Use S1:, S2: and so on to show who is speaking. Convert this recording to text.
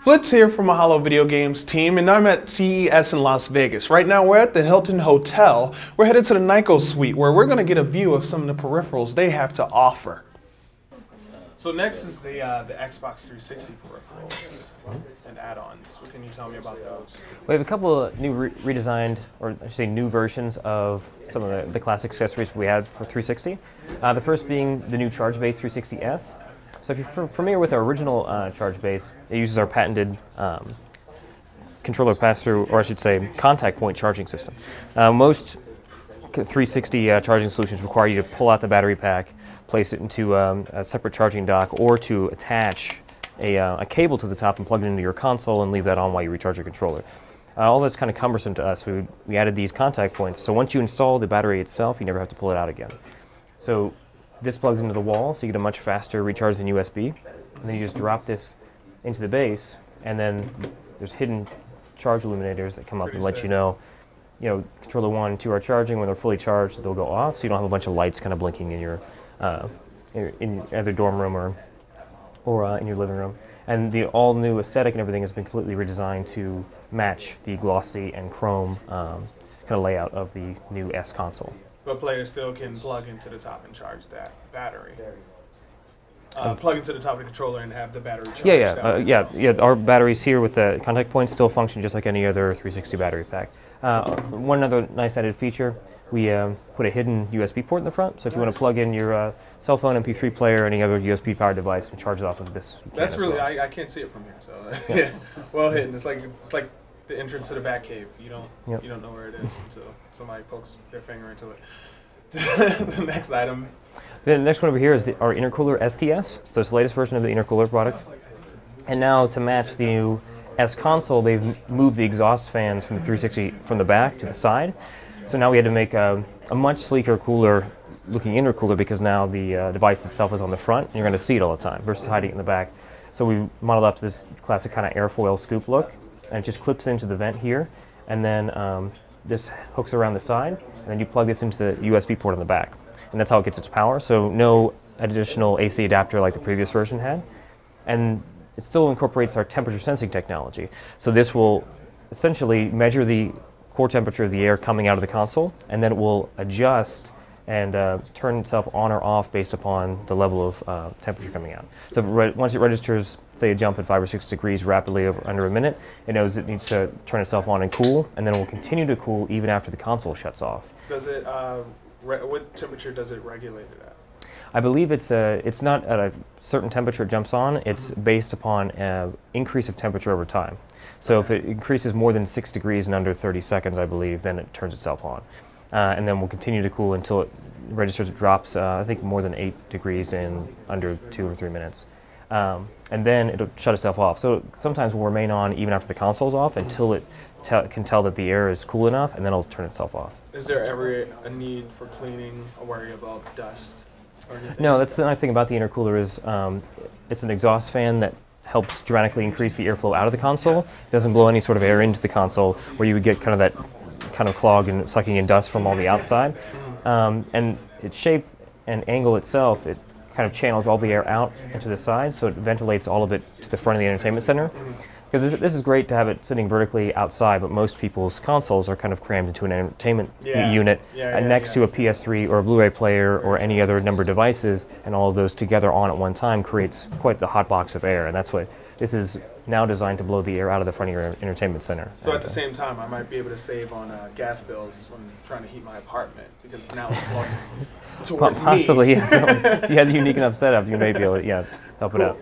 S1: Flitz here from Mahalo Video Games team, and I'm at CES in Las Vegas. Right now we're at the Hilton Hotel. We're headed to the Nyko suite where we're going to get a view of some of the peripherals they have to offer. So next is the Xbox 360 peripherals and add-ons. What can you tell me about those?
S2: We have a couple of new redesigned, or I should say new versions of some of the classic accessories we had for 360. The first being the new charge base 360S. So if you're familiar with our original charge base, it uses our patented controller pass-through, or I should say contact point charging system. Most 360 charging solutions require you to pull out the battery pack, place it into a separate charging dock, or to attach a cable to the top and plug it into your console and leave that on while you recharge your controller. All that's kind of cumbersome to us. We added these contact points, so once you install the battery itself, you never have to pull it out again. So this plugs into the wall, so you get a much faster recharge than USB. And then you just drop this into the base, and then there's hidden charge illuminators that come up and let you know, controller 1 and 2 are charging. When they're fully charged, they'll go off, so you don't have a bunch of lights kind of blinking in your either dorm room or in your living room. And the all-new aesthetic and everything has been completely redesigned to match the glossy and chrome kind of layout of the new S console.
S1: But players still can plug into the top and charge that battery. Plug into the top of the controller and have the battery charged.
S2: Yeah. Our batteries here with the contact points still function just like any other 360 battery pack. One other nice added feature, we put a hidden USB port in the front. So if you want to plug in your cell phone, MP3 player, or any other USB powered device and charge it off of this.
S1: That's really, well. I can't see it from here. So yeah, well hidden. It's like the entrance to the Batcave. You don't know where it is until somebody pokes their finger into it. The next item.
S2: The next one over here is our intercooler STS. So it's the latest version of the intercooler product. And now to match the new S console, they've moved the exhaust fans from the 360 from the back to the side. So now we had to make a much sleeker, cooler looking intercooler because now the device itself is on the front and you're going to see it all the time versus hiding it in the back. So we modeled up this classic kind of airfoil scoop look, and it just clips into the vent here, and then this hooks around the side, and then you plug this into the USB port on the back. And that's how it gets its power, so no additional AC adapter like the previous version had. And it still incorporates our temperature sensing technology. So this will essentially measure the core temperature of the air coming out of the console, and then it will adjust and turn itself on or off based upon the level of temperature coming out. So once it registers, say, a jump at 5 or 6 degrees rapidly under a minute, it knows it needs to turn itself on and cool, and then it will continue to cool even after the console shuts off.
S1: Does it? What temperature does it regulate it at?
S2: I believe it's not at a certain temperature it jumps on. It's based upon increase of temperature over time. So if it increases more than 6 degrees in under 30 seconds, I believe, then it turns itself on. And then we'll continue to cool until it registers it drops, I think, more than 8 degrees in under 2 or 3 minutes. And then it'll shut itself off. So sometimes we'll remain on even after the console's off until it can tell that the air is cool enough, and then it'll turn itself off.
S1: Is there ever a need for cleaning or worry about dust or anything?
S2: No, that's the nice thing about the intercooler is it's an exhaust fan that helps dramatically increase the airflow out of the console. It doesn't blow any sort of air into the console where you would get kind of that kind of clog and sucking in dust from all the outside. And its shape and angle itself, it kind of channels all the air out into the side, so it ventilates all of it to the front of the entertainment center. Because this is great to have it sitting vertically outside, but most people's consoles are kind of crammed into an entertainment unit next to a PS3 or a Blu-ray player or any other number of devices, and all of those together on at one time creates quite the hot box of air, and that's what this is now designed to blow the air out of the front of your entertainment center.
S1: So at the same time, I might be able to save on gas bills when trying to heat my apartment because now it's plugged towards
S2: Possibly, yes. If you had a unique enough setup, you may be able to help it out.